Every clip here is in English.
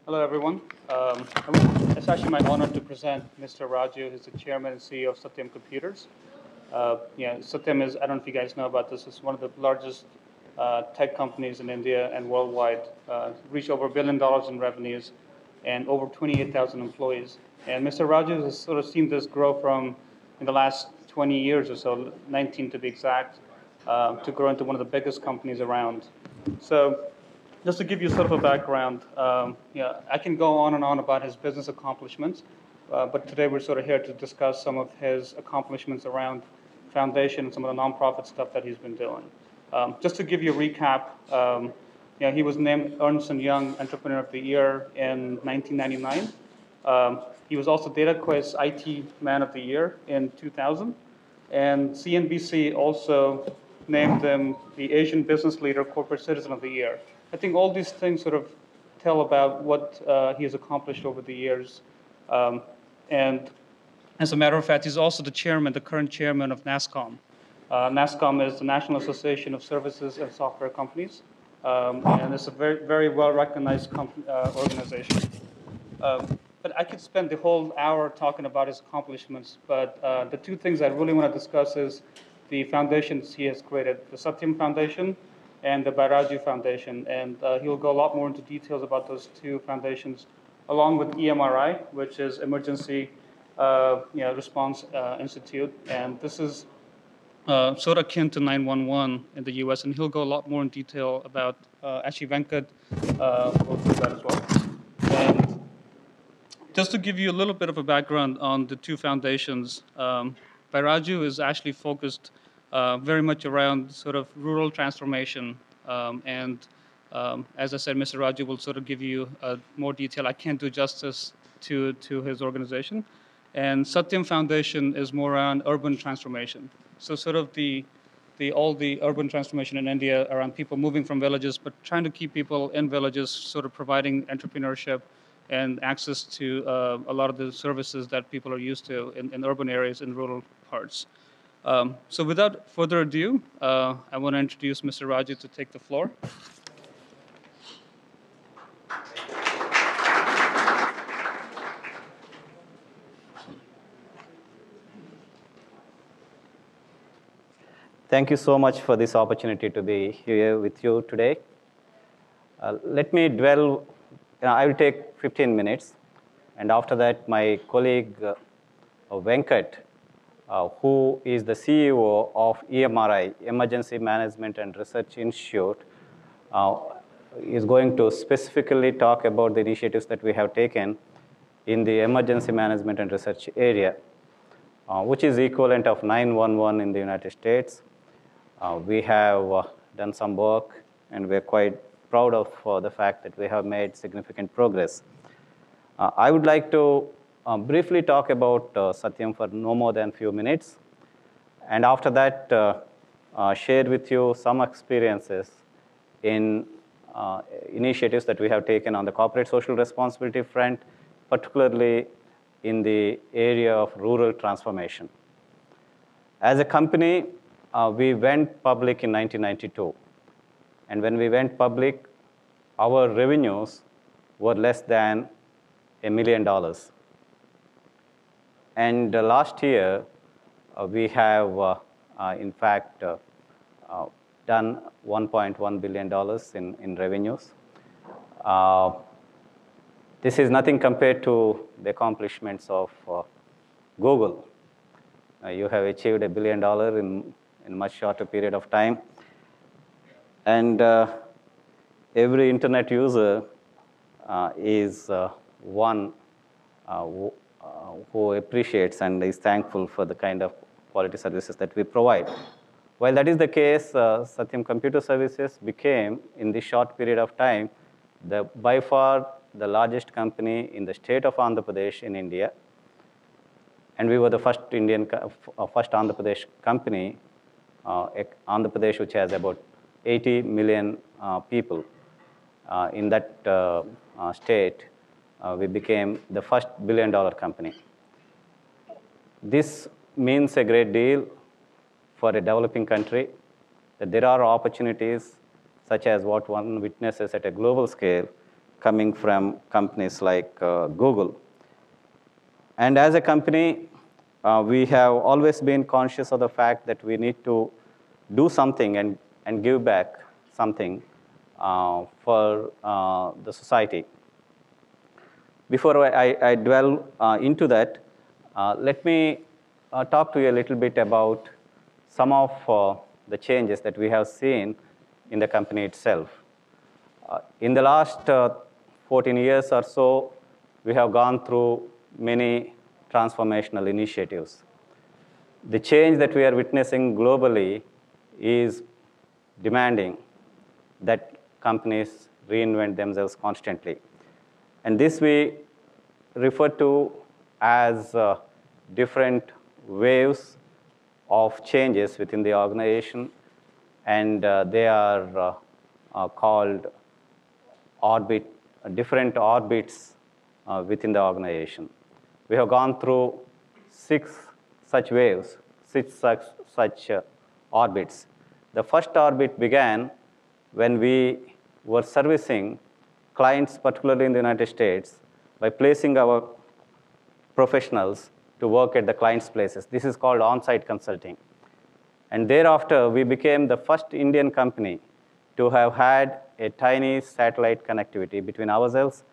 Hello, everyone. It's actually my honor to present Mr. Raju, who's the chairman and CEO of Satyam Computers. Satyam is, I don't know if you guys know about this, it's one of the largest tech companies in India and worldwide, reached over $1 billion in revenues and over 28,000 employees. And Mr. Raju has sort of seen this grow from, in the last 20 years or so, 19 to be exact, to grow into one of the biggest companies around. So just to give you sort of a background, I can go on and on about his business accomplishments, but today we're sort of here to discuss some of his accomplishments around foundation and some of the nonprofit stuff that he's been doing. Just to give you a recap, he was named Ernst & Young Entrepreneur of the Year in 1999. He was also DataQuest IT Man of the Year in 2000. And CNBC also named him the Asian Business Leader Corporate Citizen of the Year. I think all these things sort of tell about what he has accomplished over the years. And as a matter of fact, he's also the current chairman of NASSCOM. NASSCOM is the National Association of Services and Software Companies, and it's a very, very well-recognized organization. But I could spend the whole hour talking about his accomplishments, but the two things I really want to discuss is the foundations he has created, the Satyam Foundation and the Byrraju Foundation. And he'll go a lot more into details about those two foundations, along with EMRI, which is Emergency Response Institute. And this is sort of akin to 911 in the US, and he'll go a lot more in detail about, actually Venkat will do that as well. And just to give you a little bit of a background on the two foundations, Byrraju is actually focused very much around sort of rural transformation. And as I said, Mr. Raju will sort of give you more detail. I can't do justice to his organization. And Satyam Foundation is more around urban transformation. So sort of all the urban transformation in India around people moving from villages, but trying to keep people in villages, sort of providing entrepreneurship and access to a lot of the services that people are used to in urban areas and rural parts. So without further ado, I want to introduce Mr. Raju to take the floor. Thank you so much for this opportunity to be here with you today. Let me dwell, I will take 15 minutes, and after that, my colleague Venkat, who is the CEO of EMRI, Emergency Management and Research Institute, is going to specifically talk about the initiatives that we have taken in the emergency management and research area, which is equivalent of 911 in the United States. We have done some work, and we're quite proud of the fact that we have made significant progress. I would like to briefly talk about Satyam for no more than a few minutes, and after that, share with you some experiences in initiatives that we have taken on the corporate social responsibility front, particularly in the area of rural transformation. As a company, we went public in 1992. And when we went public, our revenues were less than $1 million. And last year, we have, in fact, done $1.1 billion in revenues. This is nothing compared to the accomplishments of Google. You have achieved $1 billion in a much shorter period of time. And every internet user is one who appreciates and is thankful for the kind of quality services that we provide. While that is the case, Satyam Computer Services became, in this short period of time, by far the largest company in the state of Andhra Pradesh in India. And we were the first Andhra Pradesh company, Andhra Pradesh, which has about 80 million people. In that state, we became the first billion-dollar company. This means a great deal for a developing country, that there are opportunities such as what one witnesses at a global scale coming from companies like Google. And as a company, we have always been conscious of the fact that we need to do something and give back something for the society. Before I dwell into that, let me talk to you a little bit about some of the changes that we have seen in the company itself. In the last 14 years or so, we have gone through many transformational initiatives. The change that we are witnessing globally is demanding that companies reinvent themselves constantly. And this we refer to as different waves of changes within the organization, and they are called different orbits within the organization. We have gone through 6 such waves, 6 such orbits. The first orbit began when we were servicing clients, particularly in the United States, by placing our professionals to work at the client's places. This is called on-site consulting. And thereafter, we became the first Indian company to have had a tiny satellite connectivity between ourselves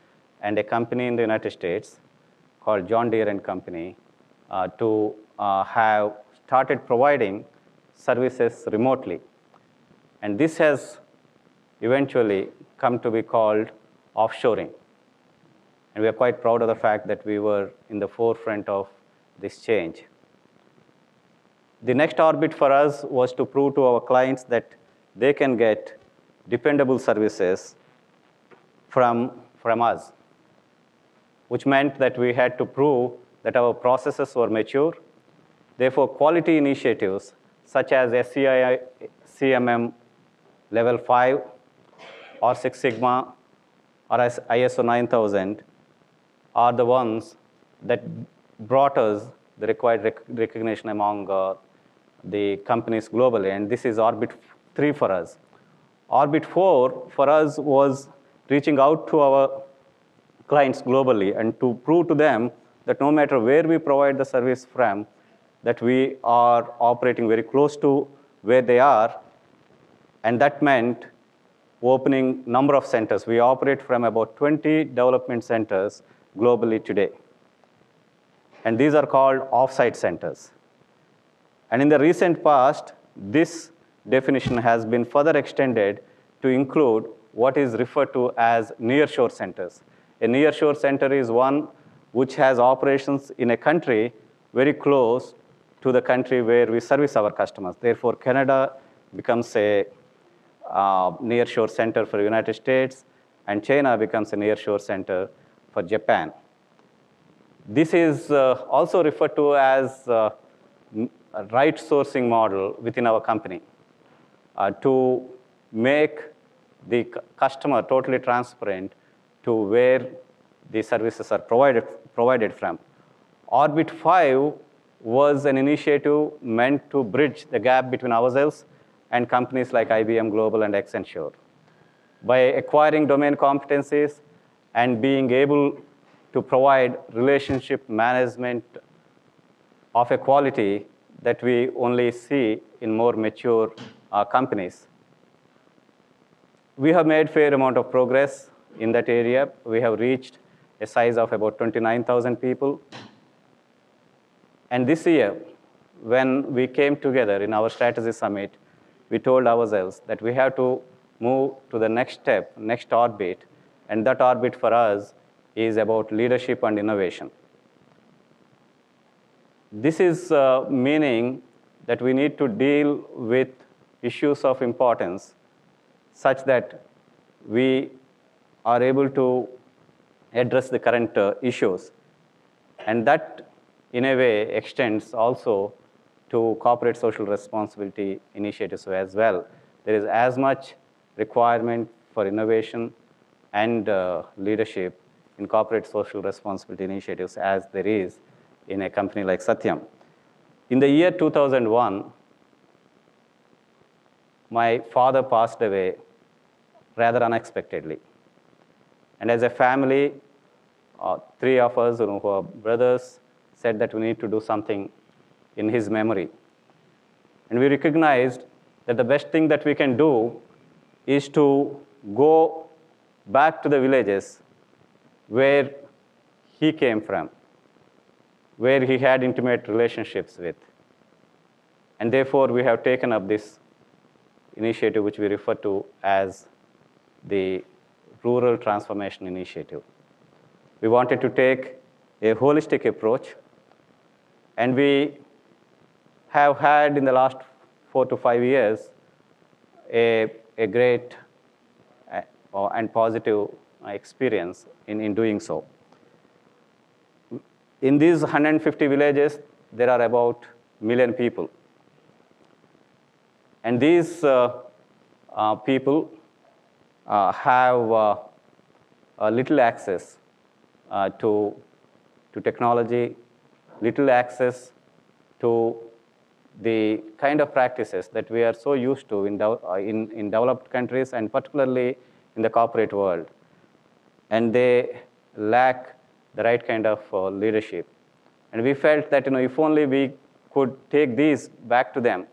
and a company in the United States called John Deere and Company to have started providing services remotely. And this has eventually come to be called offshoring. And we are quite proud of the fact that we were in the forefront of this change. The next orbit for us was to prove to our clients that they can get dependable services from us, which meant that we had to prove that our processes were mature. Therefore, quality initiatives such as SCI, CMM Level 5, or Six Sigma, or ISO 9000 are the ones that brought us the required recognition among the companies globally, and this is Orbit 3 for us. Orbit 4 for us was reaching out to our clients globally and to prove to them that no matter where we provide the service from, that we are operating very close to where they are, and that meant opening number of centers. We operate from about 20 development centers globally today. And these are called off-site centers. And in the recent past, this definition has been further extended to include what is referred to as nearshore centers. A nearshore center is one which has operations in a country very close to the country where we service our customers. Therefore, Canada becomes a nearshore center for the United States, and China becomes a nearshore center for Japan. This is also referred to as a right sourcing model within our company to make the customer totally transparent to where the services are provided from. Orbit 5 was an initiative meant to bridge the gap between ourselves and companies like IBM Global and Accenture. By acquiring domain competencies and being able to provide relationship management of a quality that we only see in more mature companies. We have made fair amount of progress in that area. We have reached a size of about 29,000 people. And this year, when we came together in our strategy summit, we told ourselves that we have to move to the next step, next orbit, and that orbit for us is about leadership and innovation. This is meaning that we need to deal with issues of importance such that we are able to address the current issues. And that, in a way, extends also to corporate social responsibility initiatives as well. There is as much requirement for innovation and leadership in corporate social responsibility initiatives as there is in a company like Satyam. In the year 2001, my father passed away rather unexpectedly. And as a family, three of us who are brothers said that we need to do something in his memory. And we recognized that the best thing that we can do is to go back to the villages where he came from, where he had intimate relationships with. And therefore, we have taken up this initiative, which we refer to as the Rural Transformation Initiative. We wanted to take a holistic approach, and we have had in the last 4 to 5 years a great and positive experience in doing so. In these 150 villages, there are about 1 million people. And these people have little access to technology, little access to the kind of practices that we are so used to in developed countries, and particularly in the corporate world. And they lack the right kind of leadership. And we felt that if only we could take these back to them,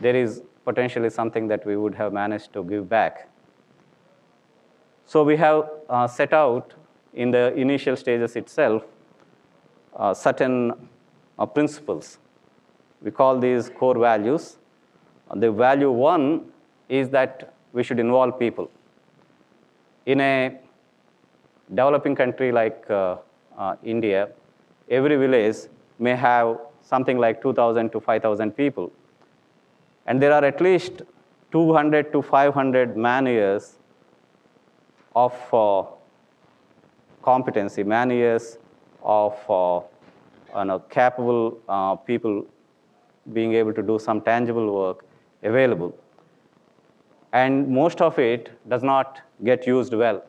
there is potentially something that we would have managed to give back. So we have set out in the initial stages itself certain principles. We call these core values. The value 1 is that we should involve people. In a developing country like India, every village may have something like 2,000 to 5,000 people. And there are at least 200 to 500 man-years of competency, man-years of capable people being able to do some tangible work available. And most of it does not get used well.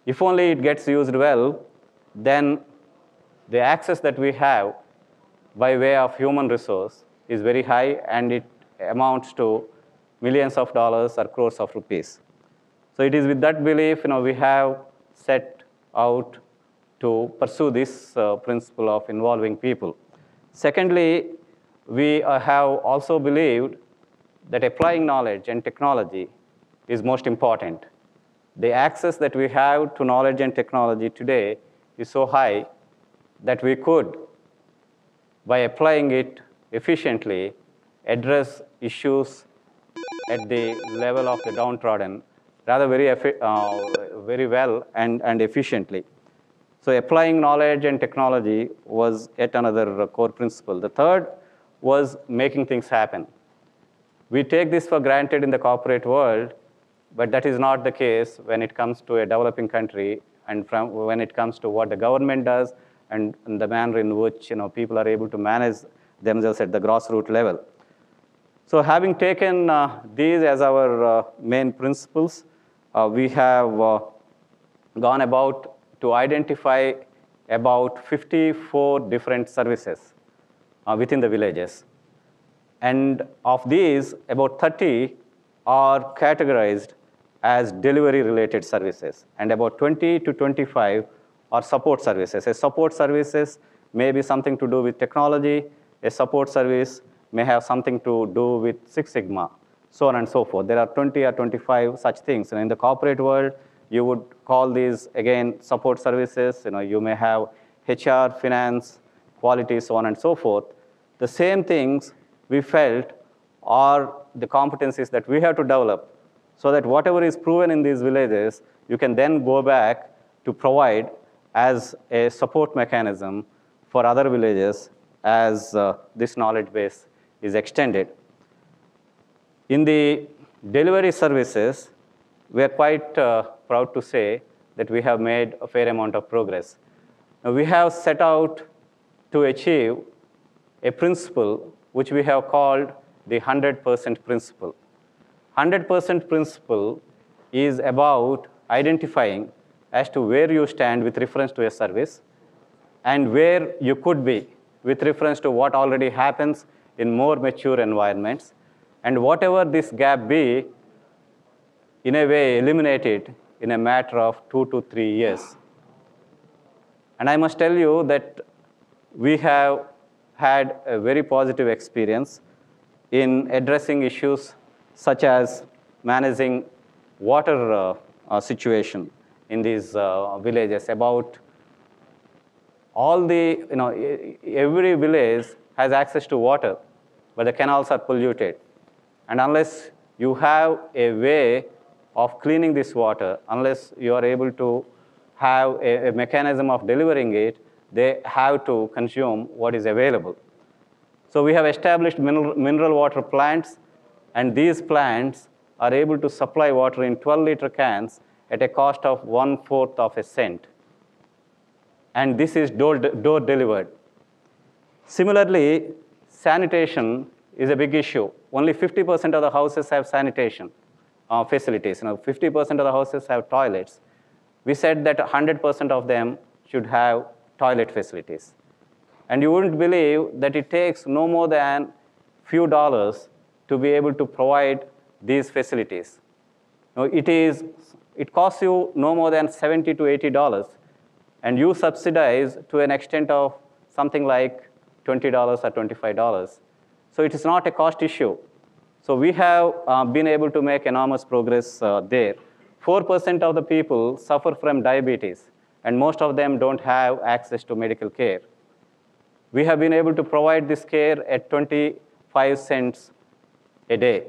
If only it gets used well, then the access that we have by way of human resource is very high, and it amounts to millions of dollars or crores of rupees. So it is with that belief we have set out to pursue this principle of involving people. Secondly, we have also believed that applying knowledge and technology is most important. The access that we have to knowledge and technology today is so high that we could, by applying it efficiently, address issues at the level of the downtrodden rather very well and efficiently. So applying knowledge and technology was yet another core principle. The third was making things happen. We take this for granted in the corporate world, but that is not the case when it comes to a developing country and when it comes to what the government does and the manner in which people are able to manage themselves at the grassroots level. So having taken these as our main principles, we have gone about to identify about 54 different services within the villages. And of these, about 30 are categorized as delivery-related services, and about 20 to 25 are support services. A support services may be something to do with technology. A support service may have something to do with Six Sigma, so on and so forth. There are 20 or 25 such things. And in the corporate world, you would call these, again, support services. You may have HR, finance, quality, so on and so forth. The same things we felt are the competencies that we have to develop so that whatever is proven in these villages, you can then go back to provide as a support mechanism for other villages as this knowledge base is extended. In the delivery services, we are quite proud to say that we have made a fair amount of progress. Now, we have set out to achieve a principle which we have called the 100% principle. 100% principle is about identifying as to where you stand with reference to a service and where you could be with reference to what already happens in more mature environments. And whatever this gap be, in a way, eliminate it in a matter of 2 to 3 years. And I must tell you that we have had a very positive experience in addressing issues such as managing water situation in these villages. About all the, every village has access to water, but the canals are polluted. And unless you have a way of cleaning this water, unless you are able to have a mechanism of delivering it, they have to consume what is available. So we have established mineral water plants, and these plants are able to supply water in 12-liter cans at a cost of 1/4 of a cent. And this is door delivered. Similarly, sanitation is a big issue. Only 50% of the houses have sanitation facilities. 50% of the houses have toilets. We said that 100% of them should have toilet facilities. And you wouldn't believe that it takes no more than few dollars to be able to provide these facilities. It costs you no more than $70 to $80, and you subsidize to an extent of something like $20 or $25. So it is not a cost issue. So we have been able to make enormous progress there. 4% of the people suffer from diabetes, and most of them don't have access to medical care. We have been able to provide this care at 25 cents a day.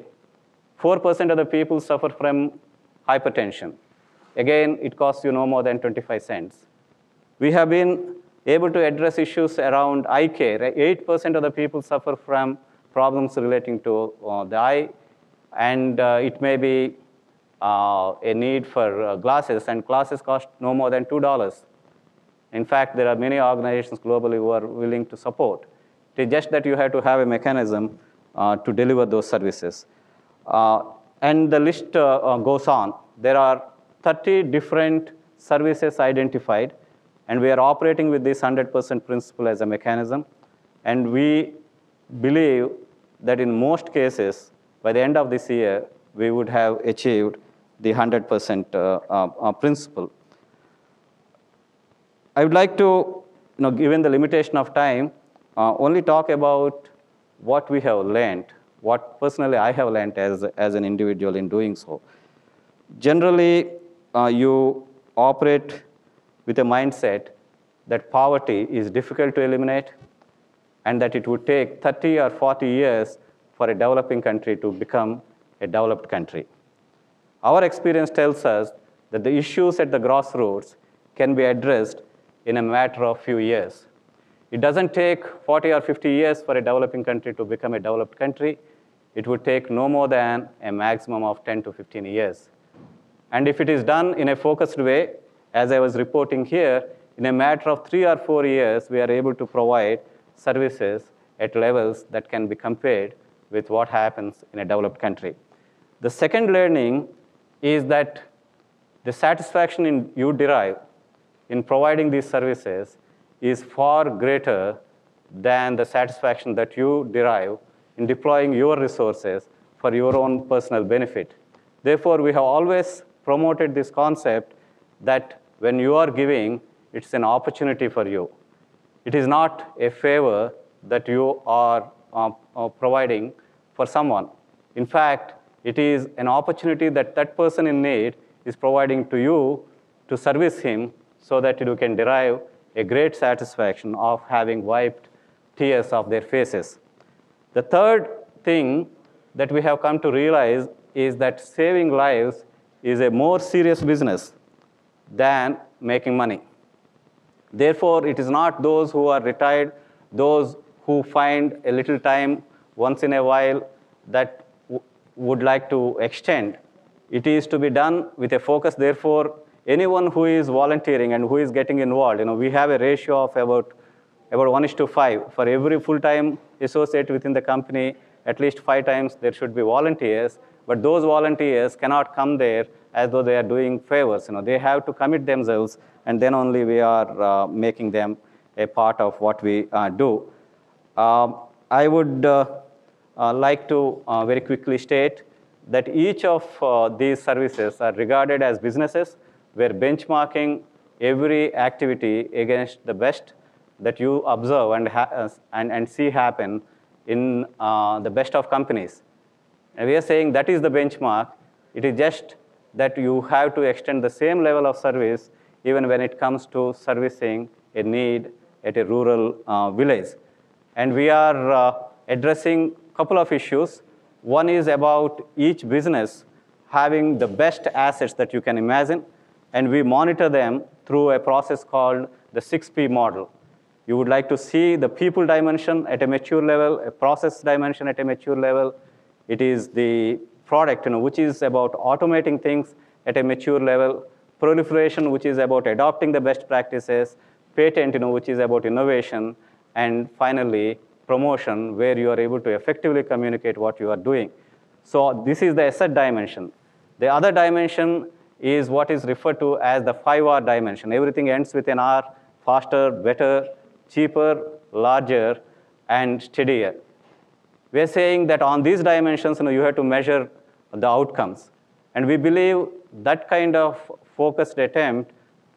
4% of the people suffer from hypertension. Again, it costs you no more than 25 cents. We have been able to address issues around eye care. 8% of the people suffer from problems relating to the eye, and it may be a need for glasses, and glasses cost no more than $2. In fact, there are many organizations globally who are willing to support. It is just that you have to have a mechanism to deliver those services. And the list goes on. There are 30 different services identified, and we are operating with this 100% principle as a mechanism. And we believe that in most cases, by the end of this year, we would have achieved the 100% principle. I would like to, given the limitation of time, only talk about what we have learned, what personally I have learned as an individual in doing so. Generally, you operate with a mindset that poverty is difficult to eliminate, and that it would take 30 or 40 years for a developing country to become a developed country. Our experience tells us that the issues at the grassroots can be addressed in a matter of few years. It doesn't take 40 or 50 years for a developing country to become a developed country. It would take no more than a maximum of 10 to 15 years. And if it is done in a focused way, as I was reporting here, in a matter of 3 or 4 years, we are able to provide services at levels that can be compared with what happens in a developed country. The second learning is that the satisfaction you derive in providing these services is far greater than the satisfaction that you derive in deploying your resources for your own personal benefit. Therefore, we have always promoted this concept that when you are giving, it's an opportunity for you. It is not a favor that you are providing for someone. In fact, it is an opportunity that that person in need is providing to you to service him so that you can derive a great satisfaction of having wiped tears off their faces. The third thing that we have come to realize is that saving lives is a more serious business than making money. Therefore, it is not those who are retired, those who find a little time once in a while that would like to extend. It is to be done with a focus. Therefore, anyone who is volunteering and who is getting involved, we have a ratio of about 1:5. For every full-time associate within the company, at least 5 times there should be volunteers. But those volunteers cannot come there as though they are doing favors. They have to commit themselves, and then only we are making them a part of what we do. I would like to very quickly state that each of these services are regarded as businesses, where benchmarking every activity against the best that you observe and see happen in the best of companies. And we are saying that is the benchmark. It is just that you have to extend the same level of service even when it comes to servicing a need at a rural village. And we are addressing a couple of issues. One is about each business having the best assets that you can imagine, and we monitor them through a process called the 6P model. You would like to see the people dimension at a mature level, a process dimension at a mature level. It is the product, which is about automating things at a mature level, proliferation, which is about adopting the best practices, patent, which is about innovation, and finally, promotion, where you are able to effectively communicate what you are doing. So this is the asset dimension. The other dimension is what is referred to as the 5R dimension. Everything ends with an R: faster, better, cheaper, larger, and steadier. We're saying that on these dimensions, you have to measure the outcomes. And we believe that kind of focused attempt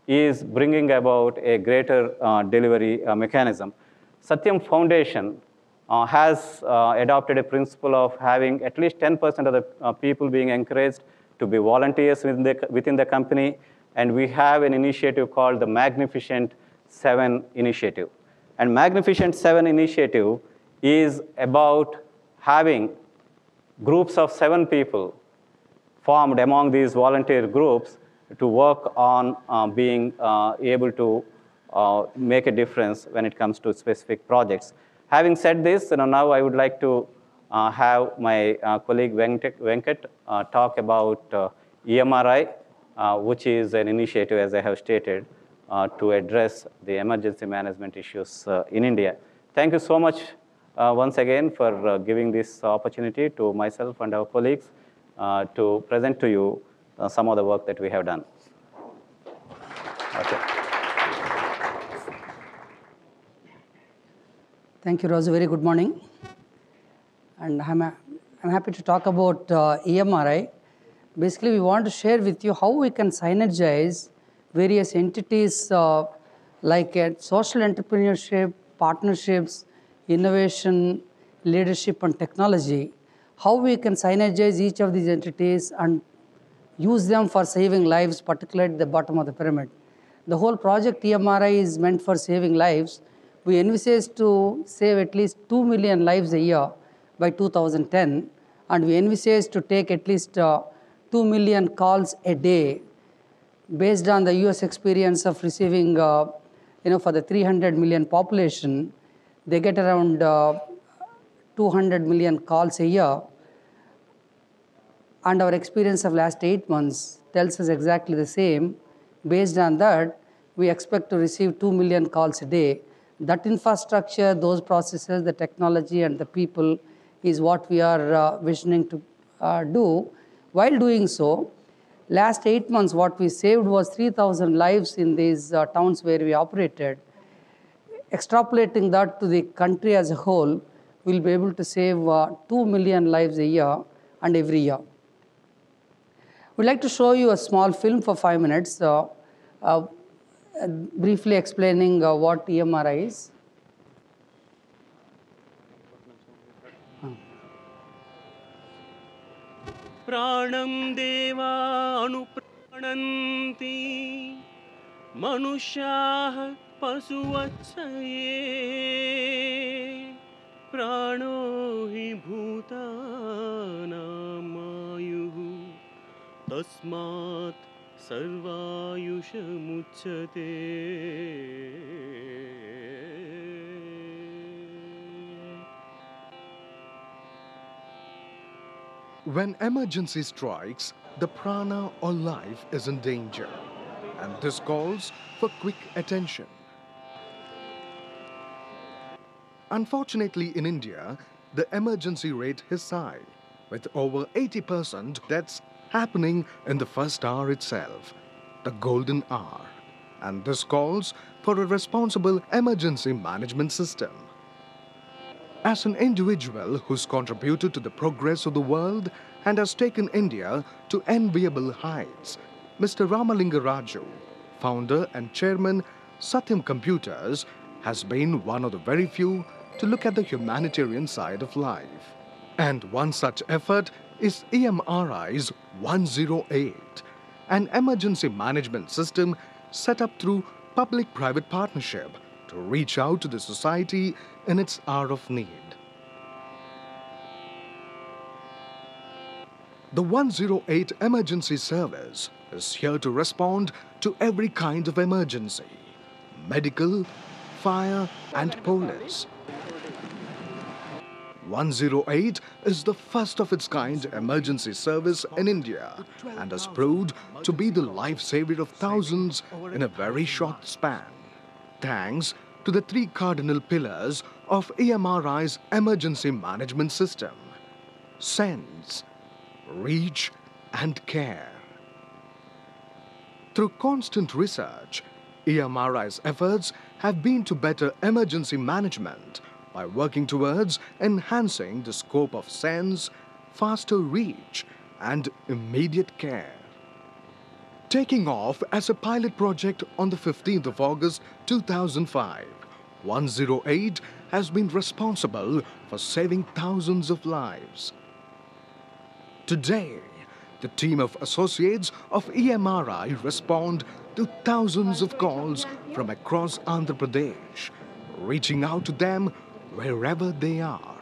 is bringing about a greater delivery mechanism. Satyam Foundation has adopted a principle of having at least 10% of the people being encouraged to be volunteers within the company. And we have an initiative called the Magnificent 7 Initiative. And Magnificent 7 Initiative is about having groups of 7 people formed among these volunteer groups to work on being able to make a difference when it comes to specific projects. Having said this, now I would like to have my colleague Venkat talk about EMRI, which is an initiative, as I have stated, to address the emergency management issues in India. Thank you so much once again for giving this opportunity to myself and our colleagues to present to you some of the work that we have done. Okay. Thank you, Raju. Very good morning. And I'm happy to talk about EMRI. Basically, we want to share with you how we can synergize various entities like social entrepreneurship, partnerships, innovation, leadership, and technology. How we can synergize each of these entities and use them for saving lives, particularly at the bottom of the pyramid. The whole project EMRI is meant for saving lives. We envisage to save at least 2 million lives a year by 2010, and we envisage to take at least 2 million calls a day based on the US experience of receiving, for the 300 million population, they get around 200 million calls a year. And our experience of last 8 months tells us exactly the same. Based on that, we expect to receive 2 million calls a day. That infrastructure, those processes, the technology, and the people is what we are visioning to do. While doing so, last 8 months, what we saved was 3,000 lives in these towns where we operated. Extrapolating that to the country as a whole, we'll be able to save 2 million lives a year and every year. We'd like to show you a small film for 5 minutes, briefly explaining what EMRI is. Pranam deva anuprananti manushyaah pasuvatsaye prano hi bhutanam ayuh tasmat sarvayushamuchyate. When emergency strikes, the prana or life is in danger, and this calls for quick attention. Unfortunately, in India, the emergency rate is high, with over 80% deaths happening in the first hour itself, the golden hour. And this calls for a responsible emergency management system. As an individual who's contributed to the progress of the world and has taken India to enviable heights, Mr. Ramalinga Raju, founder and chairman, Satyam Computers, has been one of the very few to look at the humanitarian side of life. And one such effort is EMRI's 108, an emergency management system set up through public-private partnership to reach out to the society in its hour of need. The 108 emergency service is here to respond to every kind of emergency: medical, fire, and police. 108 is the first of its kind emergency service in India and has proved to be the lifesaver of thousands in a very short span, thanks to the three cardinal pillars of EMRI's emergency management system: sense, reach, and care. Through constant research, EMRI's efforts have been to better emergency management by working towards enhancing the scope of sense, faster reach, and immediate care. Taking off as a pilot project on the 15th of August 2005, 108 has been responsible for saving thousands of lives. Today, the team of associates of EMRI respond to thousands of calls from across Andhra Pradesh, reaching out to them wherever they are.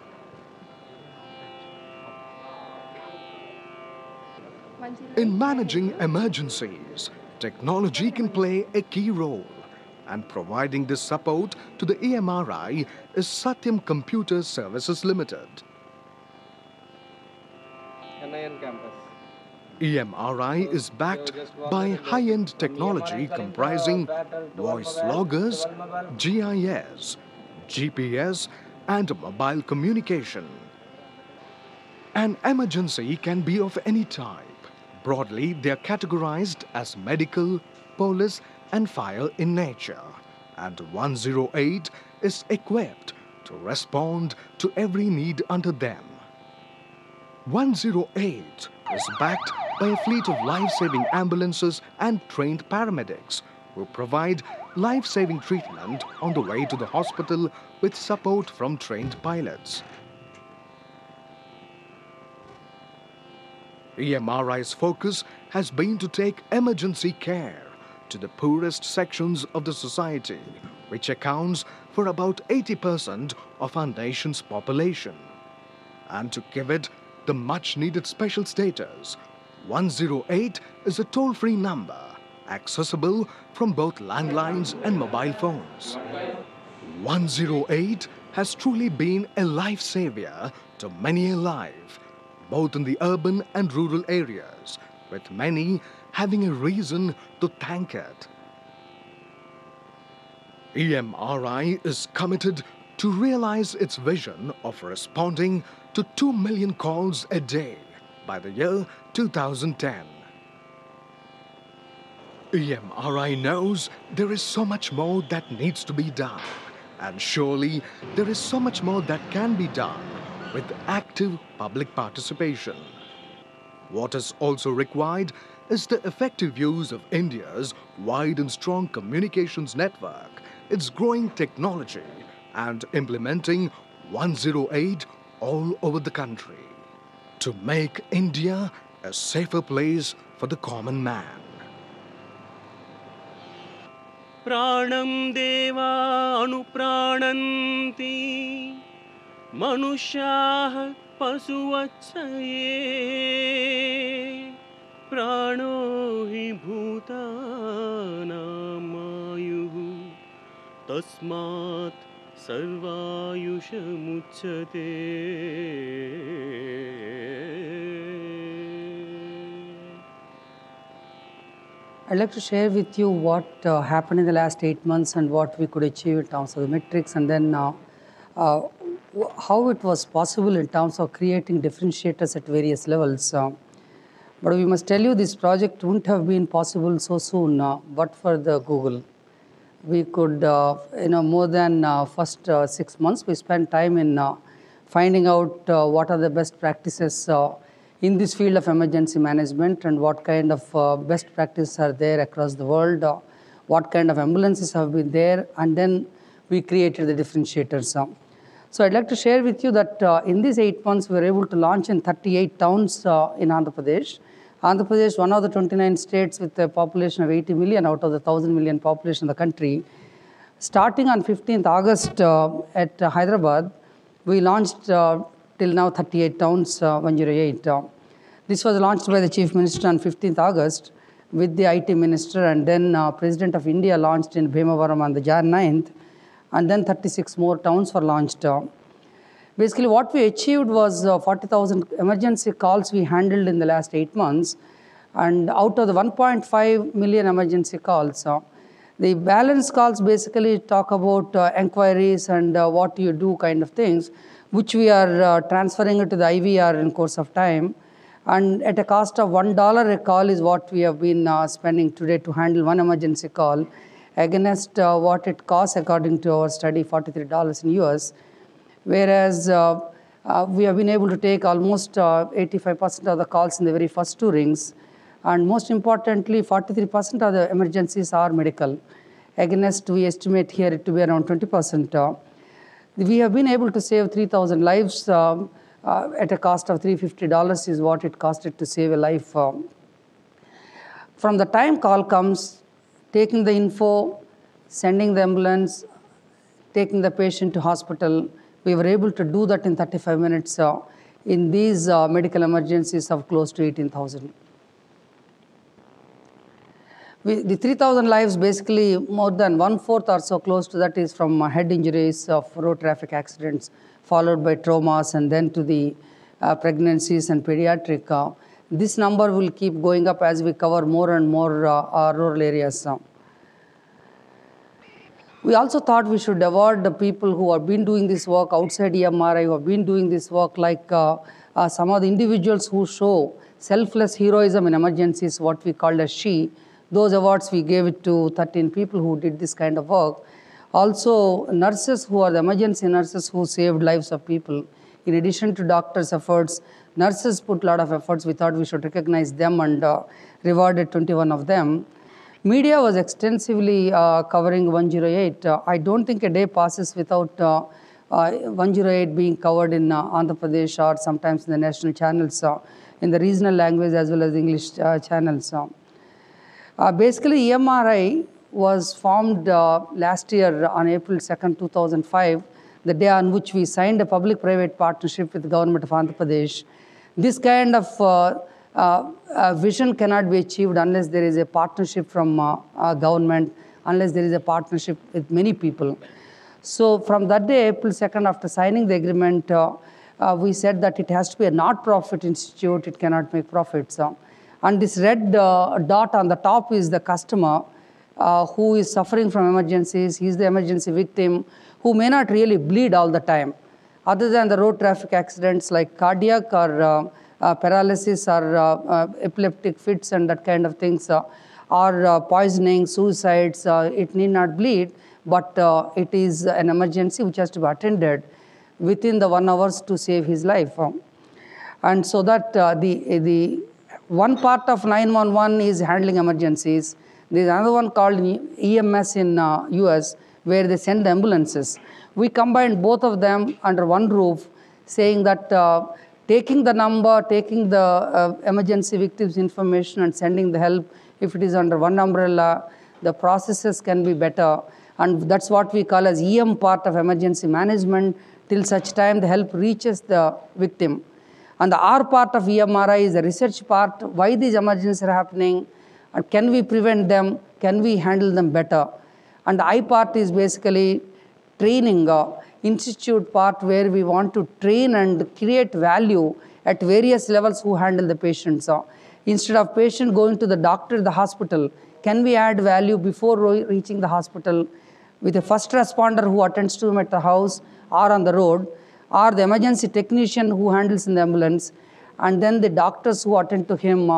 In managing emergencies, technology can play a key role, and providing this support to the EMRI is Satyam Computer Services Limited. EMRI is backed by high-end technology comprising voice loggers, GIS, GPS, and mobile communication. An emergency can be of any type. Broadly, they are categorized as medical, police, and fire in nature, and 108 is equipped to respond to every need under them. 108 is backed by a fleet of life-saving ambulances and trained paramedics who provide life-saving treatment on the way to the hospital with support from trained pilots. EMRI's focus has been to take emergency care to the poorest sections of the society, which accounts for about 80% of our nation's population, and to give it the much-needed special status. 108 is a toll-free number accessible from both landlines and mobile phones. 108 has truly been a lifesaver to many a life, both in the urban and rural areas, with many having a reason to thank it. EMRI is committed to realize its vision of responding to 2 million calls a day by the year 2010. EMRI knows there is so much more that needs to be done, and surely there is so much more that can be done with active public participation. What is also required is the effective use of India's wide and strong communications network, its growing technology, and implementing 108 all over the country to make India a safer place for the common man. प्राणं देवा अनुप्राणन्ति मनुष्याः पशुवत्सये प्राणो हि भूतानामायुः तस्मात् सर्वायुषमुच्यते I'd like to share with you what happened in the last 8 months and what we could achieve in terms of the metrics, and then how it was possible in terms of creating differentiators at various levels. But we must tell you this project wouldn't have been possible so soon but for the Google. We could, more than first 6 months, we spent time in finding out what are the best practices in this field of emergency management and what kind of best practices are there across the world, what kind of ambulances have been there, and then we created the differentiators. So I'd like to share with you that in these 8 months, we were able to launch in 38 towns in Andhra Pradesh. Andhra Pradesh, one of the 29 states with a population of 80 million out of the 1,000 million population in the country. Starting on 15th August at Hyderabad, we launched till now 38 towns, 108. This was launched by the Chief Minister on 15th August with the IT Minister, and then President of India launched in Bhimavaram on the Jan 9th, and then 36 more towns were launched. Basically, what we achieved was 40,000 emergency calls we handled in the last 8 months, and out of the 1.5 million emergency calls, the balance calls basically talk about enquiries and what you do kind of things, which we are transferring it to the IVR in course of time. And at a cost of $1 a call is what we have been spending today to handle one emergency call, against what it costs according to our study, $43 in US. Whereas we have been able to take almost 85% of the calls in the very first 2 rings. And most importantly, 43% of the emergencies are medical. Against, we estimate here it to be around 20%. We have been able to save 3,000 lives at a cost of $350 is what it costed to save a life. From the time call comes, taking the info, sending the ambulance, taking the patient to hospital, we were able to do that in 35 minutes in these medical emergencies of close to 18,000. The 3,000 lives, basically more than 1/4 or so close to that is from head injuries of road traffic accidents, followed by traumas, and then to the pregnancies and pediatric. This number will keep going up as we cover more and more rural areas. We also thought we should award the people who have been doing this work outside EMRI, who have been doing this work, like some of the individuals who show selfless heroism in emergencies, what we called as SHE. Those awards we gave it to 13 people who did this kind of work. Also, nurses who are the emergency nurses who saved lives of people. In addition to doctors' efforts, nurses put a lot of efforts. We thought we should recognize them and rewarded 21 of them. Media was extensively covering 108. I don't think a day passes without 108 being covered in Andhra Pradesh or sometimes in the national channels, in the regional language as well as English channels. Basically, EMRI was formed last year on April 2nd, 2005, the day on which we signed a public-private partnership with the government of Andhra Pradesh. This kind of vision cannot be achieved unless there is a partnership from government, unless there is a partnership with many people. So from that day, April 2nd, after signing the agreement, we said that it has to be a not-profit institute, it cannot make profits. And this red dot on the top is the customer who is suffering from emergencies. He is the emergency victim who may not really bleed all the time. Other than the road traffic accidents like cardiac or paralysis or epileptic fits and that kind of things, or poisoning, suicides, it need not bleed, but it is an emergency which has to be attended within the 1 hour to save his life. And so that the one part of 911 is handling emergencies. There is another one called EMS in US where they send the ambulances. We combined both of them under one roof, saying that taking the number, taking the emergency victims' information and sending the help, if it is under one umbrella, the processes can be better. And that's what we call as EM part of emergency management till such time the help reaches the victim. And the R part of EMRI is the research part, why these emergencies are happening, and can we prevent them, can we handle them better. And the I part is basically training, institute part where we want to train and create value at various levels who handle the patients. Instead of patient going to the doctor, the hospital, can we add value before reaching the hospital with a first responder who attends to him at the house or on the road, or the emergency technician who handles in the ambulance, and then the doctors who attend to him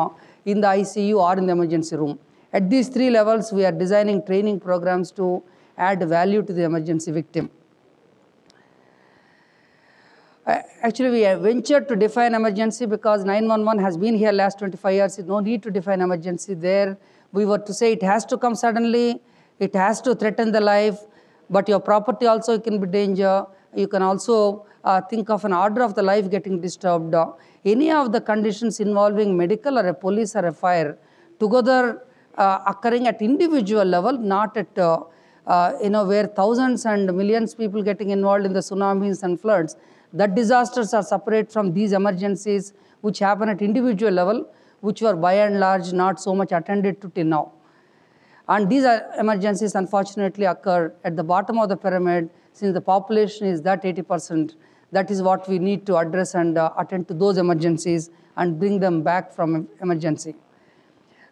in the ICU or in the emergency room. At these 3 levels, we are designing training programs to add value to the emergency victim. Actually, we ventured to define emergency because 911 has been here last 25 years. No need to define emergency there. We were to say it has to come suddenly, it has to threaten the life, but your property also can be danger. You can also think of an order of the life getting disturbed. Any of the conditions involving medical or a police or a fire, together occurring at individual level, not at where thousands and millions people getting involved in the tsunamis and floods. That disasters are separate from these emergencies which happen at individual level, which were by and large not so much attended to till now. And these emergencies unfortunately occur at the bottom of the pyramid. Since the population is that 80%, that is what we need to address and attend to those emergencies and bring them back from emergency.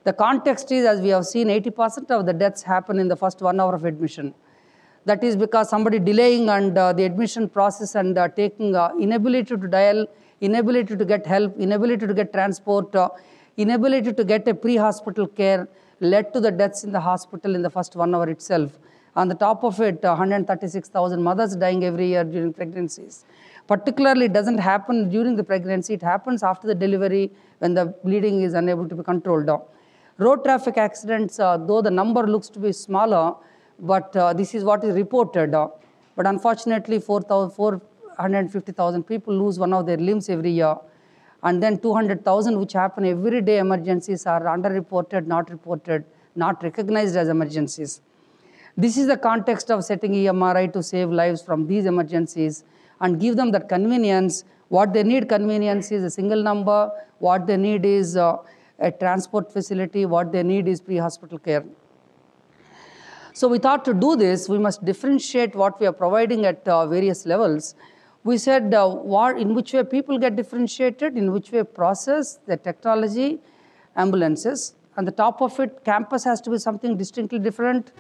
The context is, as we have seen, 80% of the deaths happen in the first 1 hour of admission. That is because somebody delaying and the admission process and taking inability to dial, inability to get help, inability to get transport, inability to get a pre-hospital care led to the deaths in the hospital in the first 1 hour itself. On the top of it, 136,000 mothers dying every year during pregnancies. Particularly, it doesn't happen during the pregnancy. It happens after the delivery when the bleeding is unable to be controlled. Road traffic accidents, though the number looks to be smaller, but this is what is reported. But unfortunately, 450,000 people lose one of their limbs every year. And then 200,000 which happen every day emergencies are underreported, not reported, not recognized as emergencies. This is the context of setting EMRI to save lives from these emergencies and give them that convenience. What they need convenience is a single number. What they need is a transport facility. What they need is pre-hospital care. So we thought to do this, we must differentiate what we are providing at various levels. We said in which way people get differentiated, in which way process, the technology, ambulances. On the top of it, campus has to be something distinctly different.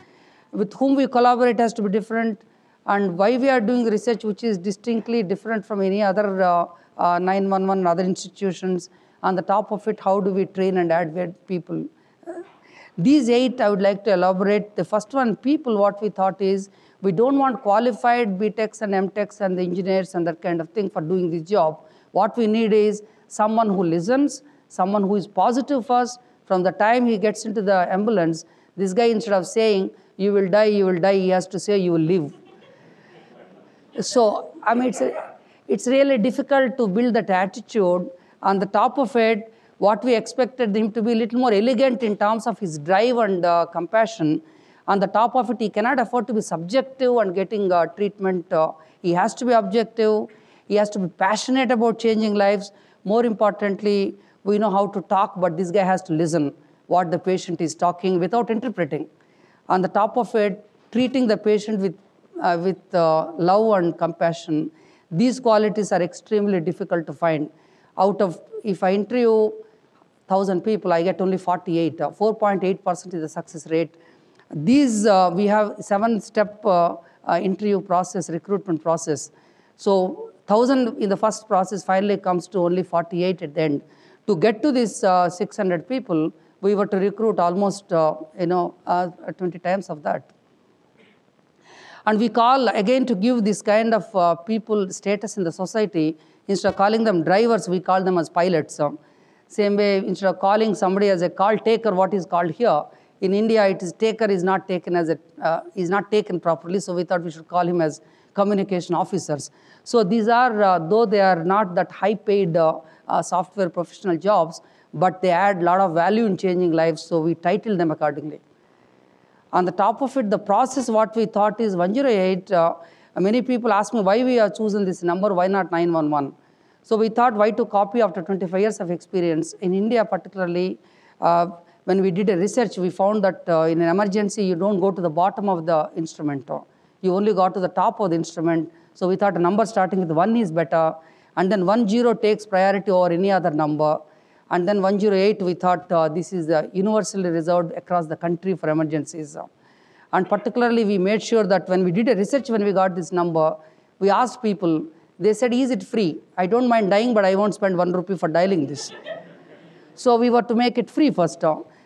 With whom we collaborate has to be different. And why we are doing research which is distinctly different from any other 911 and other institutions. On the top of it, how do we train and advocate people? These 8 I would like to elaborate. The first one, people, what we thought is, we don't want qualified BTechs and MTechs and the engineers and that kind of thing for doing this job. What we need is someone who listens, someone who is positive first. From the time he gets into the ambulance, this guy, instead of saying, you will die, he has to say, you will live. So, I mean, it's really difficult to build that attitude. On the top of it, what we expected him to be a little more elegant in terms of his drive and compassion. On the top of it, he cannot afford to be subjective and getting treatment. He has to be objective. He has to be passionate about changing lives. More importantly, we know how to talk, but this guy has to listen what the patient is talking without interpreting. On the top of it, treating the patient with love and compassion. These qualities are extremely difficult to find. If I interview 1,000 people, I get only 48. 4.8% is the success rate. These, we have 7-step interview process, recruitment process. So 1,000 in the first process finally comes to only 48 at the end. To get to this 600 people, we were to recruit almost 20 times of that. And we call, again, to give this kind of people status in the society, instead of calling them drivers, we call them as pilots. Same way, instead of calling somebody as a call taker, what is called here, in India, it is taker is not taken as is not taken properly, so we thought we should call him as communication officers. So these are, though they are not that high-paid software professional jobs, but they add a lot of value in changing lives, so we titled them accordingly. On the top of it, the process, what we thought is 108. Many people ask me why we have chosen this number, why not 911? So we thought why to copy after 25 years of experience. In India particularly, when we did a research, we found that in an emergency, you don't go to the bottom of the instrument. You only go to the top of the instrument. So we thought a number starting with 1 is better. And then 10 takes priority over any other number. And then 108, we thought this is universally reserved across the country for emergencies. And particularly, we made sure that when we did a research, when we got this number, we asked people, they said, is it free? I don't mind dying, but I won't spend 1 rupee for dialing this. So we were to make it free first.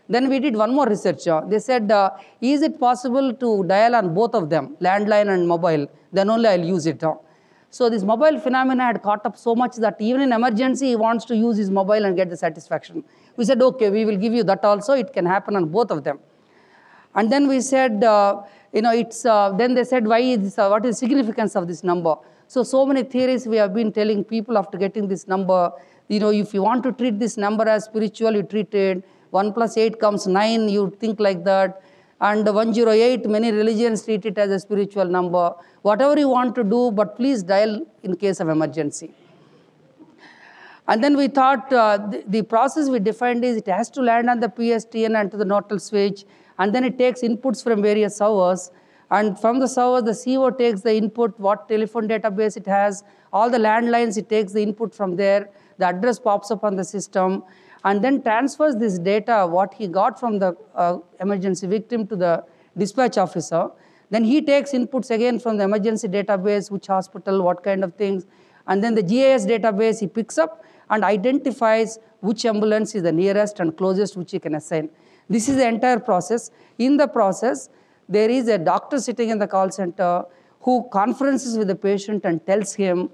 Then we did one more research. They said, is it possible to dial on both of them, landline and mobile? Then only I'll use it. So this mobile phenomena had caught up so much that even in emergency, he wants to use his mobile and get the satisfaction. We said, okay, we will give you that also. It can happen on both of them. And then we said, then they said, why is what is the significance of this number? So many theories we have been telling people after getting this number. If you want to treat this number as spiritual, you treat it. 1 plus 8 comes 9, you think like that. And 108, many religions treat it as a spiritual number. Whatever you want to do, but please dial in case of emergency. And then we thought the process we defined is it has to land on the PSTN and to the nodal switch, and then it takes inputs from various servers. And from the servers, the CO takes the input, what telephone database it has, all the landlines, it takes the input from there, the address pops up on the system, and then transfers this data, what he got from the emergency victim to the dispatch officer. Then he takes inputs again from the emergency database, which hospital, what kind of things, and then the GIS database he picks up and identifies which ambulance is the nearest and closest which he can assign. This is the entire process. In the process, there is a doctor sitting in the call center who conferences with the patient and tells him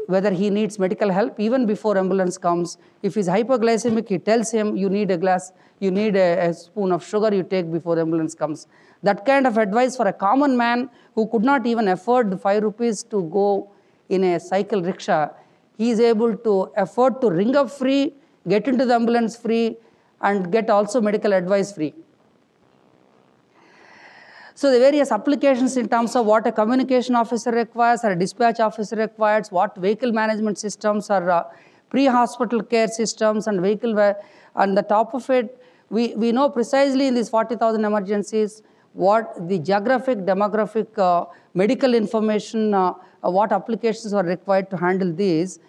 whether he needs medical help even before ambulance comes. If he's hypoglycemic, he tells him you need a spoon of sugar you take before ambulance comes. That kind of advice for a common man who could not even afford the 5 rupees to go in a cycle rickshaw, he is able to afford to ring up free, get into the ambulance free, and get also medical advice free. So the various applications in terms of what a communication officer requires or a dispatch officer requires, what vehicle management systems or pre-hospital care systems and on the top of it, we know precisely in these 40,000 emergencies what the geographic, demographic, medical information, what applications are required to handle these.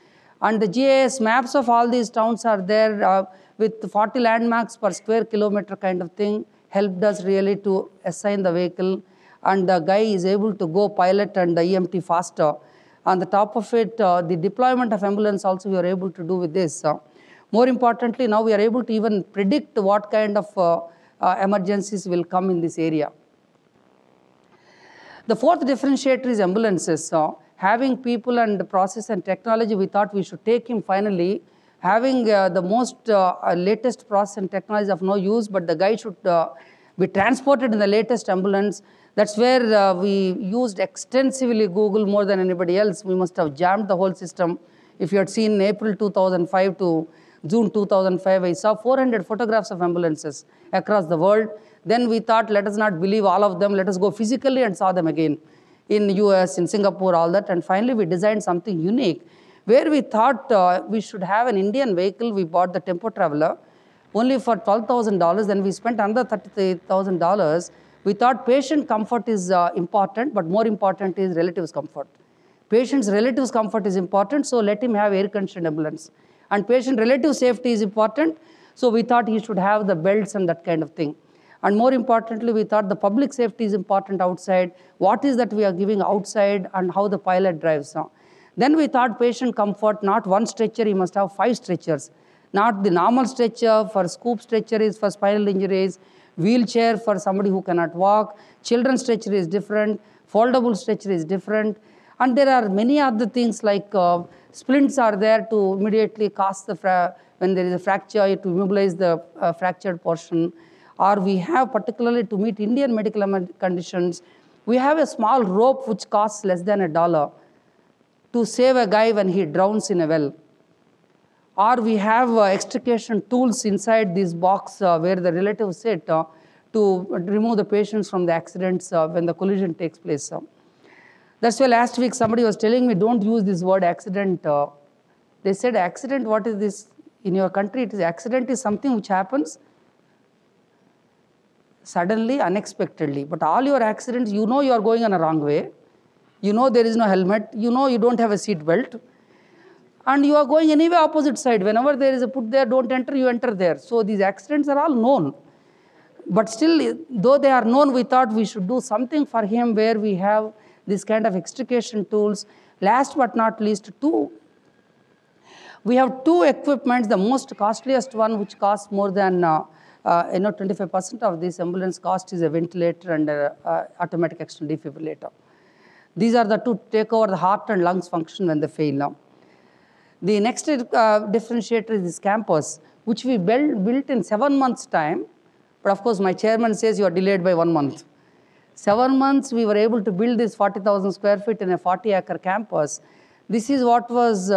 And the GIS maps of all these towns are there with 40 landmarks per square kilometer kind of thing, helped us really to assign the vehicle, and the guy is able to go pilot and the EMT faster. On the top of it, the deployment of ambulance also we are able to do with this. More importantly, now we are able to even predict what kind of emergencies will come in this area. The fourth differentiator is ambulances. Having people and process and technology, we thought we should take him finally. Having the most latest process and technology of no use, but the guy should be transported in the latest ambulance. That's where we used extensively Google more than anybody else. We must have jammed the whole system. If you had seen April 2005 to June 2005, I saw 400 photographs of ambulances across the world. Then we thought, let us not believe all of them. Let us go physically and saw them again in US, in Singapore, all that. And finally, we designed something unique where we thought we should have an Indian vehicle. We bought the Tempo Traveler only for $12,000. Then we spent another $33,000. We thought patient comfort is important, but more important is relatives' comfort. Patient's relatives' comfort is important, so let him have air-conditioned ambulance. And patient relative safety is important, so we thought he should have the belts and that kind of thing. And more importantly, we thought the public safety is important outside. What is that we are giving outside and how the pilot drives now. Then we thought patient comfort, not one stretcher, he must have 5 stretchers. Not the normal stretcher, for scoop stretcher is for spinal injuries, wheelchair for somebody who cannot walk, children's stretcher is different, foldable stretcher is different. And there are many other things like splints are there to immediately cast when there is a fracture, to immobilize the fractured portion. Or we have, particularly to meet Indian medical conditions, we have a small rope which costs less than $1 to save a guy when he drowns in a well. Or we have extrication tools inside this box where the relatives sit to remove the patients from the accidents when the collision takes place. That's why last week somebody was telling me, don't use this word accident. They said, accident, what is this? In your country, it is accident is something which happens suddenly, unexpectedly. But all your accidents, you know you are going on a wrong way. You know there is no helmet. You know you don't have a seat belt. And you are going anyway opposite side. Whenever there is a put there, don't enter, you enter there. So these accidents are all known. But still, though they are known, we thought we should do something for him where we have this kind of extrication tools. Last but not least, we have 2 equipments. The most costliest one, which costs more than 25% of this ambulance cost, is a ventilator and automatic external defibrillator. These are the two take over the heart and lungs function when they fail now. The next differentiator is this campus, which we built in 7 months' time. But of course, my chairman says you are delayed by 1 month. 7 months, we were able to build this 40,000 square feet in a 40-acre campus. This is what was,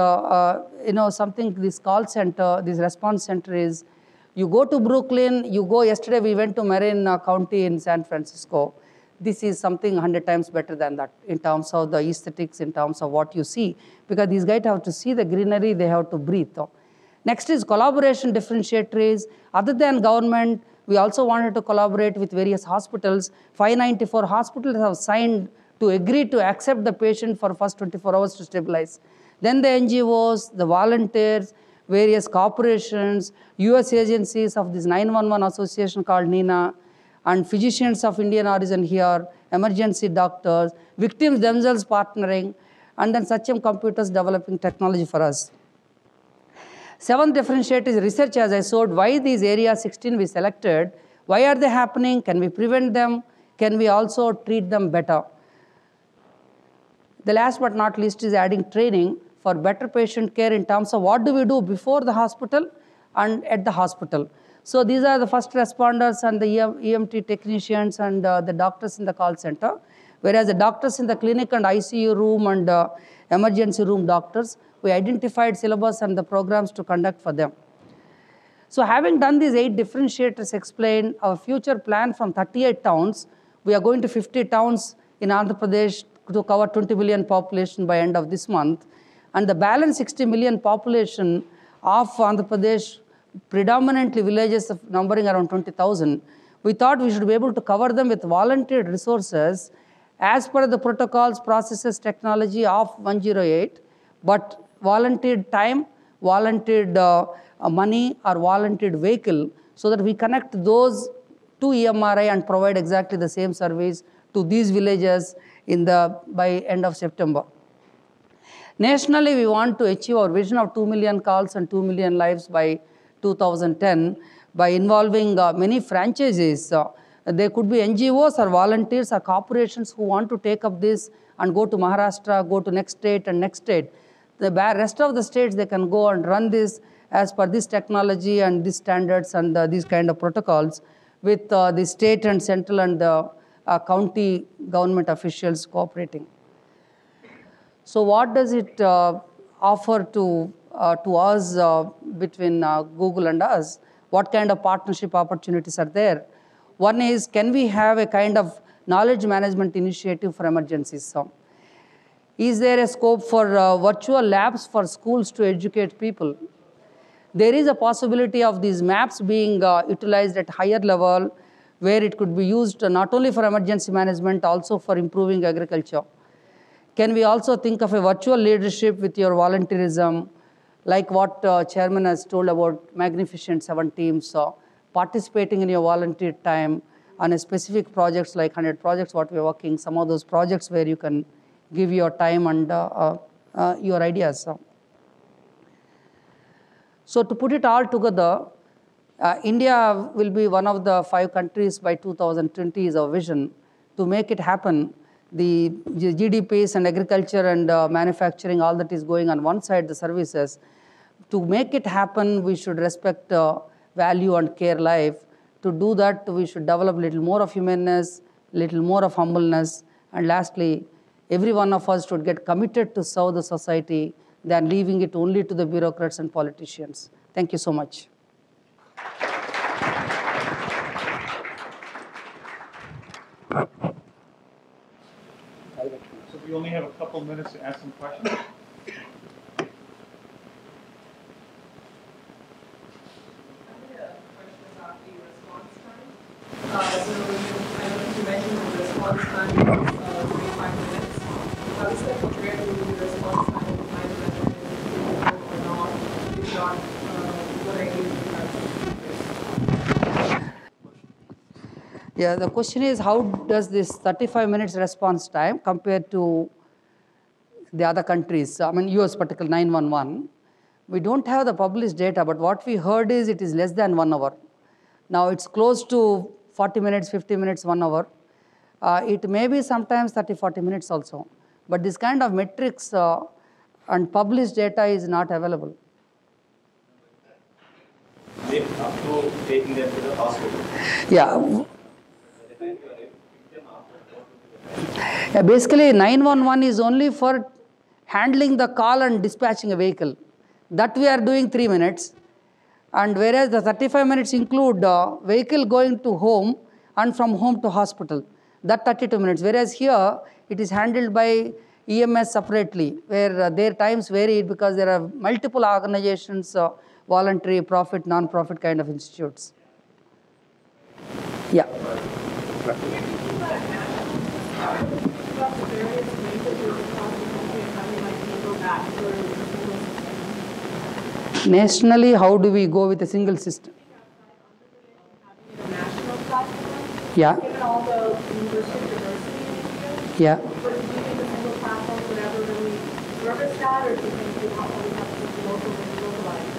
something this call center, this response center is. You go to Brooklyn, yesterday we went to Marin County in San Francisco. This is something 100 times better than that in terms of the aesthetics, in terms of what you see. Because these guys have to see the greenery, they have to breathe. Next is collaboration differentiators. Other than government, we also wanted to collaborate with various hospitals. 594 hospitals have signed to agree to accept the patient for first 24 hours to stabilize. Then the NGOs, the volunteers, various corporations, US agencies of this 911 association called NINA, and physicians of Indian origin here, emergency doctors, victims themselves partnering, and then Satyam computers developing technology for us. Seventh differentiator is research, as I showed. Why these areas 16 we selected? Why are they happening? Can we prevent them? Can we also treat them better? The last but not least is adding training for better patient care in terms of what do we do before the hospital and at the hospital. So these are the first responders and the EMT technicians and the doctors in the call center, whereas the doctors in the clinic and ICU room and emergency room doctors, we identified syllabus and the programs to conduct for them. So having done these 8 differentiators explained our future plan from 38 towns, we are going to 50 towns in Andhra Pradesh to cover 20 million population by end of this month. And the balance 60 million population of Andhra Pradesh, predominantly villages of numbering around 20,000, we thought we should be able to cover them with volunteered resources as per the protocols, processes, technology of 108, but volunteered time, volunteered money, or volunteered vehicle, so that we connect those to EMRI and provide exactly the same service to these villages by end of September. Nationally, we want to achieve our vision of 2 million calls and 2 million lives by 2010 by involving many franchises. There could be NGOs or volunteers or corporations who want to take up this and go to Maharashtra, go to next state and next state. The rest of the states, they can go and run this as per this technology and these standards and these kind of protocols with the state and central and county government officials cooperating. So what does it offer to us between Google and us? What kind of partnership opportunities are there? One is, can we have a kind of knowledge management initiative for emergencies? So, is there a scope for virtual labs for schools to educate people? There is a possibility of these maps being utilized at higher level, where it could be used not only for emergency management, also for improving agriculture. Can we also think of a virtual leadership with your volunteerism, like what chairman has told about Magnificent 7 teams, participating in your volunteer time on a specific projects like 100 projects, what we're working, some of those projects where you can give your time and your ideas. So to put it all together, India will be one of the 5 countries by 2020 is our vision. To make it happen, the GDPs and agriculture and manufacturing, all that is going on one side, the services. To make it happen, we should respect value and care life. To do that, we should develop a little more of humanness, little more of humbleness, and lastly, every one of us should get committed to serve the society than leaving it only to the bureaucrats and politicians. Thank you so much. So we only have a couple minutes to ask some questions. So I know you mentioned the response time is 25 minutes. How does that compare to the response time of 5 minutes or not? If not, what ideas do you have? Yeah, the question is, how does this 35 minutes response time compare to the other countries? I mean, US particular 911. We don't have the published data, but what we heard is it is less than 1 hour. Now it's close to 40 minutes, 50 minutes, 1 hour. It may be sometimes 30, 40 minutes also. But this kind of metrics and published data is not available. Up to taking them to the hospital. Yeah. Yeah, basically 911 is only for handling the call and dispatching a vehicle. That we are doing 3 minutes. And whereas the 35 minutes include vehicle going to home and from home to hospital. That 32 minutes. Whereas here it is handled by EMS separately, where their times vary because there are multiple organizations, voluntary, profit, non-profit kind of institutes. Yeah. Nationally, how do we go with a single system? National platform? Yeah. Given all the linguistic diversity in India? Yeah. But do you think a single platform would ever really service that, or do you think we have to localize?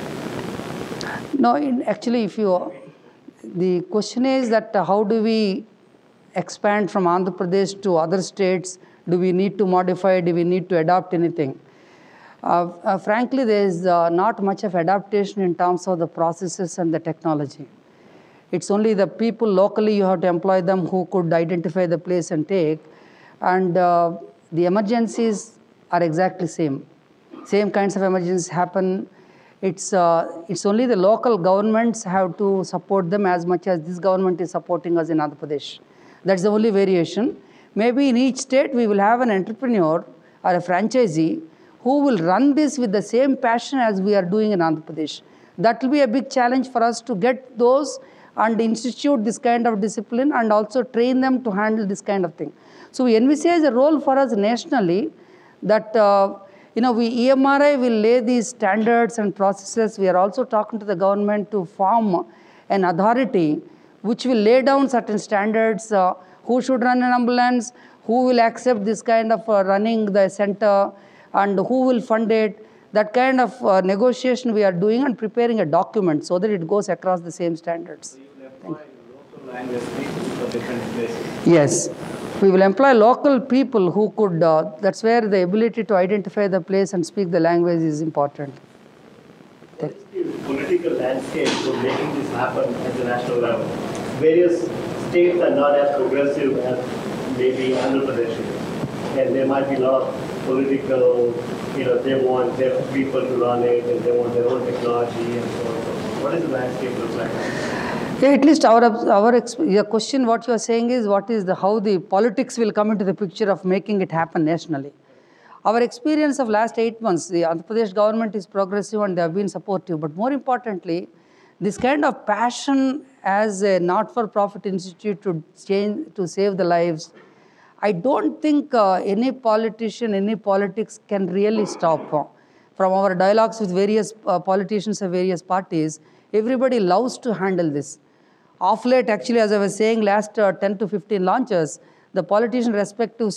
No, actually, the question is that how do we expand from Andhra Pradesh to other states? Do we need to modify? Do we need to adopt anything? Frankly, there is not much of adaptation in terms of the processes and the technology. It's only the people locally, you have to employ them who could identify the place and take. And the emergencies are exactly same. Same kinds of emergencies happen. It's only the local governments have to support them as much as this government is supporting us in Andhra Pradesh. That's the only variation. Maybe in each state we will have an entrepreneur or a franchisee who will run this with the same passion as we are doing in Andhra Pradesh. That will be a big challenge for us to get those and institute this kind of discipline and also train them to handle this kind of thing. So we envisage a role for us nationally that we EMRI will lay these standards and processes. We are also talking to the government to form an authority which will lay down certain standards, who should run an ambulance, who will accept this kind of running the center, and who will fund it. That kind of negotiation we are doing and preparing a document so that it goes across the same standards. So you will employ local language speakers for different places. Yes. We will employ local people who could, that's where the ability to identify the place and speak the language is important. What is the political landscape for making this happen at the national level? Various states are not as progressive as maybe Andhra Pradesh is. And there might be a lot of political, they want their people to run it and they want their own technology and so on. What does the landscape look like? Yeah, at least your question, what you are saying is how the politics will come into the picture of making it happen nationally. Our experience of last 8 months, the Andhra Pradesh government is progressive and they have been supportive. But more importantly, this kind of passion as a not-for-profit institute to save the lives, I don't think any politician, any politics can really stop. From our dialogues with various politicians of various parties, everybody loves to handle this. Of late, actually, as I was saying, last 10 to 15 launches, the politician respective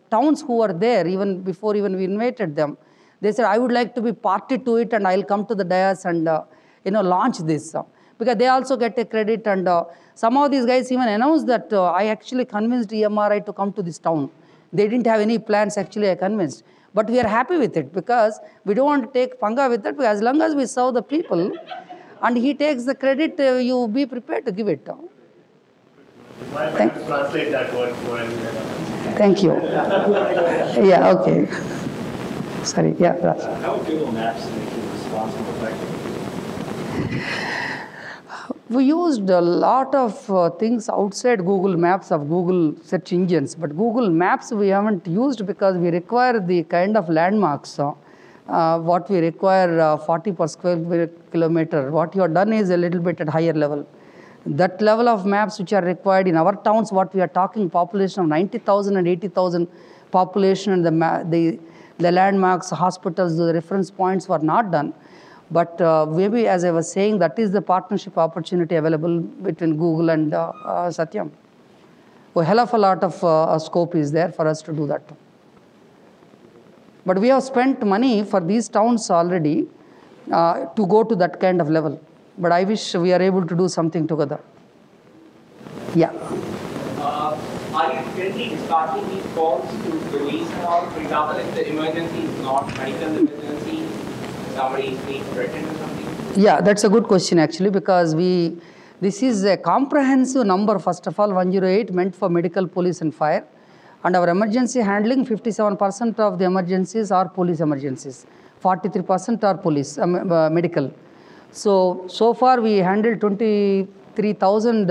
towns who were there, even before we invited them, they said, I would like to be party to it and I'll come to the dais and launch this. Because they also get a credit, and some of these guys even announced that I actually convinced EMRI to come to this town. They didn't have any plans, actually, I convinced. But we are happy with it because we don't want to take panga with it, because as long as we serve the people and he takes the credit, you be prepared to give it. Translate that word for him. Thank you. Yeah, okay. Sorry, yeah, Raj. How would Google Maps make you responsible effectively? We used a lot of things outside Google Maps of Google search engines, but Google Maps we haven't used because we require the kind of landmarks. What we require 40 per square kilometer. What you have done is a little bit at higher level. That level of maps which are required in our towns, what we are talking, population of 90,000 and 80,000 population, and the landmarks, hospitals, the reference points were not done. But maybe, as I was saying, that is the partnership opportunity available between Google and Satyam. A hell of a lot of scope is there for us to do that. But we have spent money for these towns already to go to that kind of level. But I wish we are able to do something together. Yeah. Are you really discarding these calls to police and all? For example, if the emergency is not medical emergency, somebody is being threatened or something? Yeah, that's a good question actually, because this is a comprehensive number. First of all, 108 meant for medical, police and fire. And our emergency handling, 57% of the emergencies are police emergencies. 43% are police, medical. So far we handled 23,000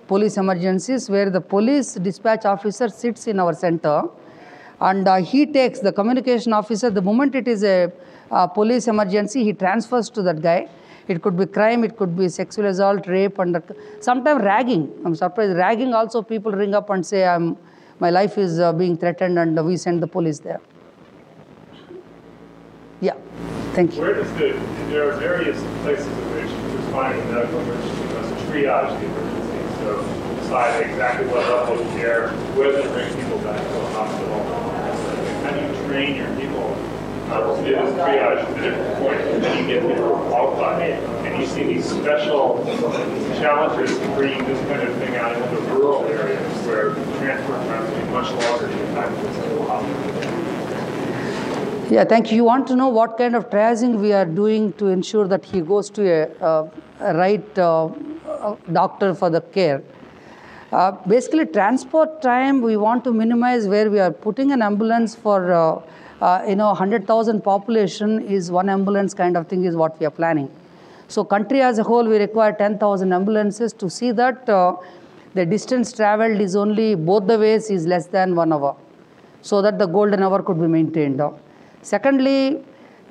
police emergencies, where the police dispatch officer sits in our center, and he takes the communication officer. The moment it is a police emergency, he transfers to that guy. It could be crime, it could be sexual assault, rape, and sometimes ragging. I'm surprised. Ragging also, people ring up and say, my life is being threatened, and we send the police there. Yeah, thank you. Where does there are various places in which defining medical emergency must triage the emergency. So decide exactly what level of care, whether to bring people back to a hospital. How do you train your people to do this triage at different points, and then you get people qualified? And you see these special challenges in bringing this kind of thing out into rural areas where transport times will be much longer to get back to the hospital. Yeah, thank you. You want to know what kind of triaging we are doing to ensure that he goes to a right doctor for the care. Basically, transport time we want to minimize, where we are putting an ambulance for 100,000 population is one ambulance kind of thing is what we are planning. So country as a whole, we require 10,000 ambulances to see that the distance traveled is only both the ways is less than 1 hour, so that the golden hour could be maintained. Secondly,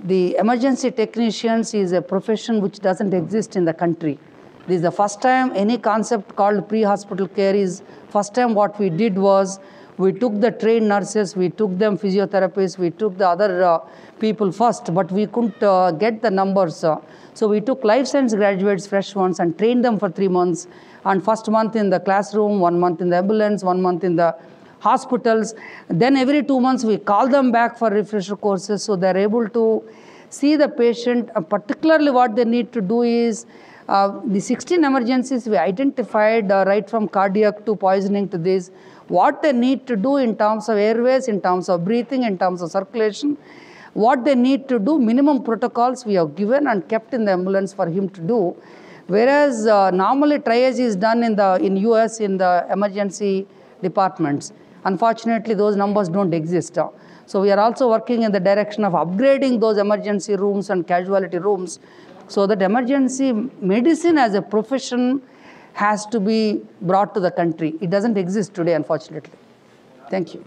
the emergency technicians is a profession which doesn't exist in the country. This is the first time any concept called pre-hospital care is. First time what we did was, we took the trained nurses, we took them physiotherapists, we took the other people first, but we couldn't get the numbers. So we took life science graduates, fresh ones, and trained them for 3 months. And first month in the classroom, 1 month in the ambulance, 1 month in the hospitals. Then every 2 months we call them back for refresher courses, so they're able to see the patient. Particularly what they need to do is, the 16 emergencies we identified, right from cardiac to poisoning to this, what they need to do in terms of airways, in terms of breathing, in terms of circulation, what they need to do, minimum protocols we have given and kept in the ambulance for him to do. Whereas normally triage is done in US in the emergency departments. Unfortunately, those numbers don't exist. So we are also working in the direction of upgrading those emergency rooms and casualty rooms, so that emergency medicine as a profession has to be brought to the country. It doesn't exist today, unfortunately. Thank you.